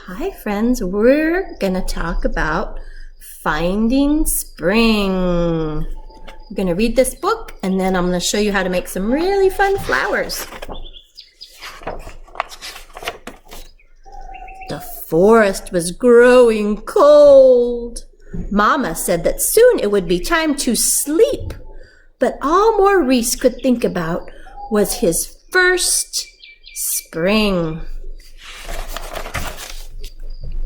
Hi friends, we're gonna talk about finding spring. I'm gonna read this book and then I'm gonna show you how to make some really fun flowers. The forest was growing cold. Mama said that soon it would be time to sleep, but all Maurice could think about was his first spring.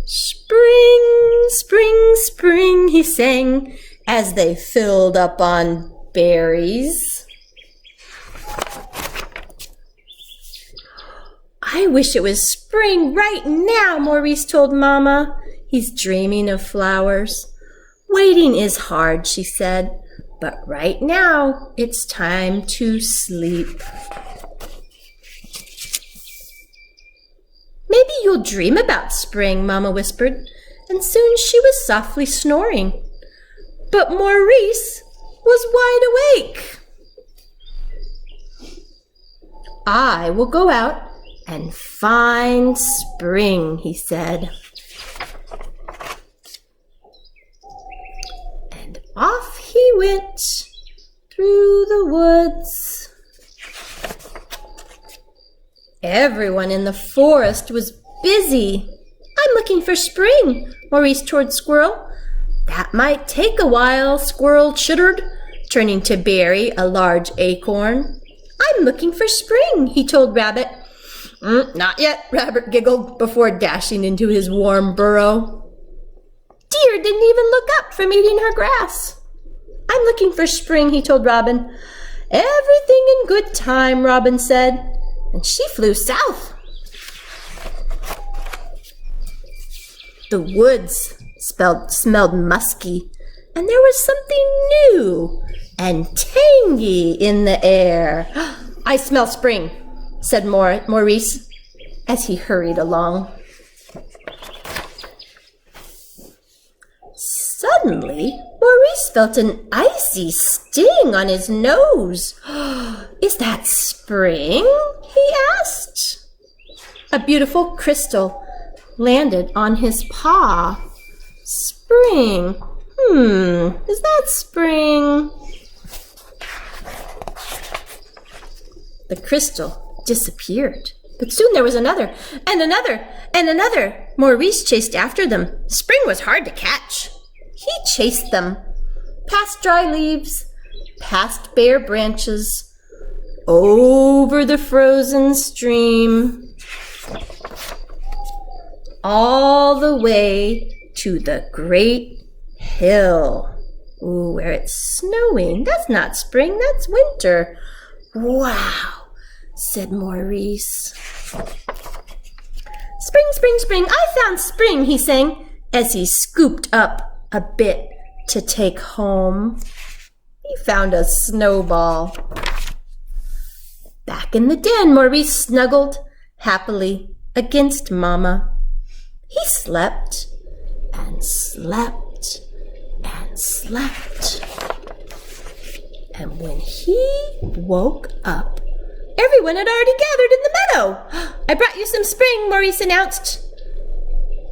Spring, spring, spring, he sang as they filled up on berries. I wish it was spring right now, Maurice told Mama. He's dreaming of flowers. Waiting is hard, she said, but right now it's time to sleep. Maybe you'll dream about spring, Mama whispered, and soon she was softly snoring. But Maurice was wide awake. I will go out and find spring, he said. And off he went through the woods. Everyone in the forest was busy. I'm looking for spring, Maurice told Squirrel. That might take a while, Squirrel chittered, turning to bury a large acorn. I'm looking for spring, he told Rabbit. Not yet, Rabbit giggled before dashing into his warm burrow. Deer didn't even look up from eating her grass. I'm looking for spring, he told Robin. Everything in good time, Robin said. And she flew south. The woods smelled musky, and there was something new and tangy in the air. I smell spring, said Maurice as he hurried along. Suddenly, Maurice felt an icy sting on his nose. Is that spring? He asked. A beautiful crystal landed on his paw. Spring. Is that spring? The crystal disappeared. But soon there was another, and another, and another. Maurice chased after them. Spring was hard to catch. He chased them, past dry leaves, past bare branches, over the frozen stream, all the way to the great hill. Ooh, where it's snowing. That's not spring, that's winter. Wow, said Maurice. Spring, spring, spring, I found spring, he sang, as he scooped up a bit to take home. He found a snowball. Back in the den, Maurice snuggled happily against Mama. He slept and slept and slept. And when he woke up, everyone had already gathered in the meadow. I brought you some spring, Maurice announced.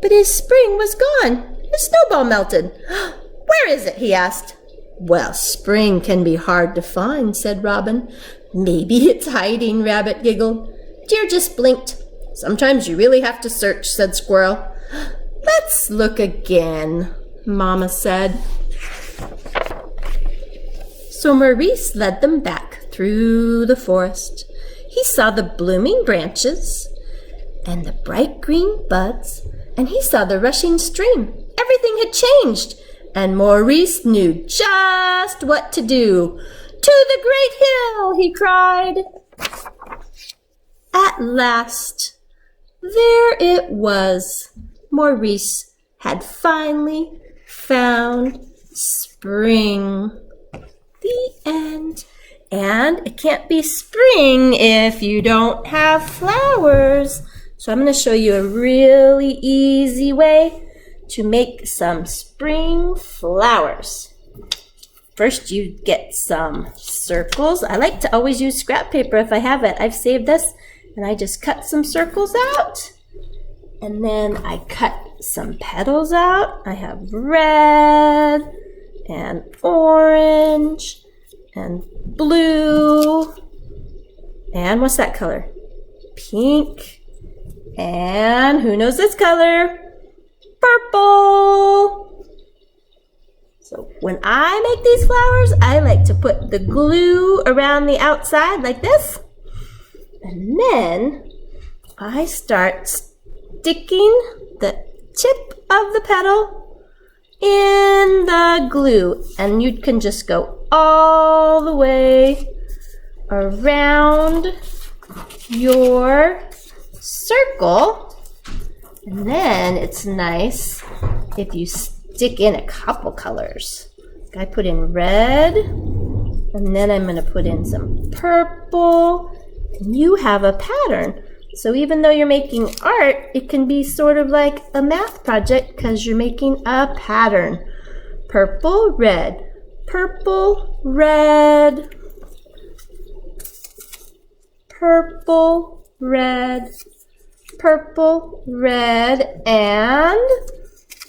But his spring was gone. The snowball melted. Where is it? He asked. Well, spring can be hard to find, said Robin. Maybe it's hiding, Rabbit giggled. Deer just blinked. Sometimes you really have to search, said Squirrel. Let's look again, Mama said. So Maurice led them back through the forest. He saw the blooming branches and the bright green buds, and he saw the rushing stream. Everything had changed, and Maurice knew just what to do. To the great hill, he cried. At last, there it was. Maurice had finally found spring. The end. And it can't be spring if you don't have flowers. So I'm going to show you a really easy way to make some spring flowers. First, you get some circles. I like to always use scrap paper if I have it. I've saved this, and I just cut some circles out. And then I cut some petals out. I have red and orange and blue. And what's that color? Pink. And who knows this color? Purple. So when I make these flowers, I like to put the glue around the outside like this. And then I start sticking the tip of the petal in the glue. And you can just go all the way around your circle. And then it's nice if you stick in a couple colors. I put in red, and then I'm going to put in some purple, and you have a pattern. So even though you're making art, it can be sort of like a math project because you're making a pattern. Purple, red, purple, red, purple, red, purple, red, and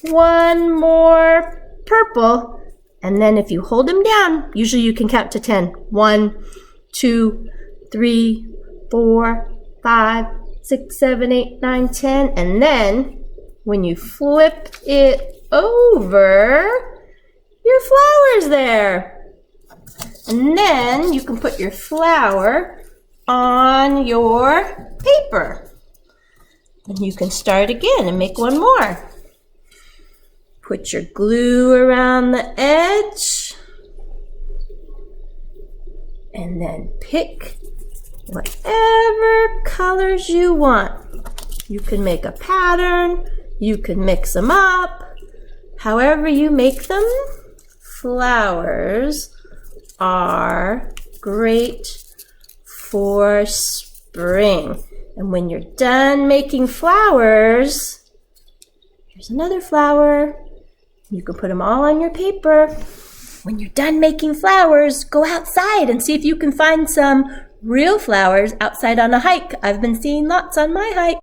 one more purple. And then if you hold them down, usually you can count to 10. 1, 2, 3, 4, 5, 6, 7, 8, 9, 10. And then when you flip it over, your flower's there. And then you can put your flower on your paper. And you can start again and make one more. Put your glue around the edge. And then pick whatever colors you want. You can make a pattern. You can mix them up. However you make them, flowers are great for spring. And when you're done making flowers, here's another flower. You can put them all on your paper. When you're done making flowers, go outside and see if you can find some real flowers outside on a hike. I've been seeing lots on my hike.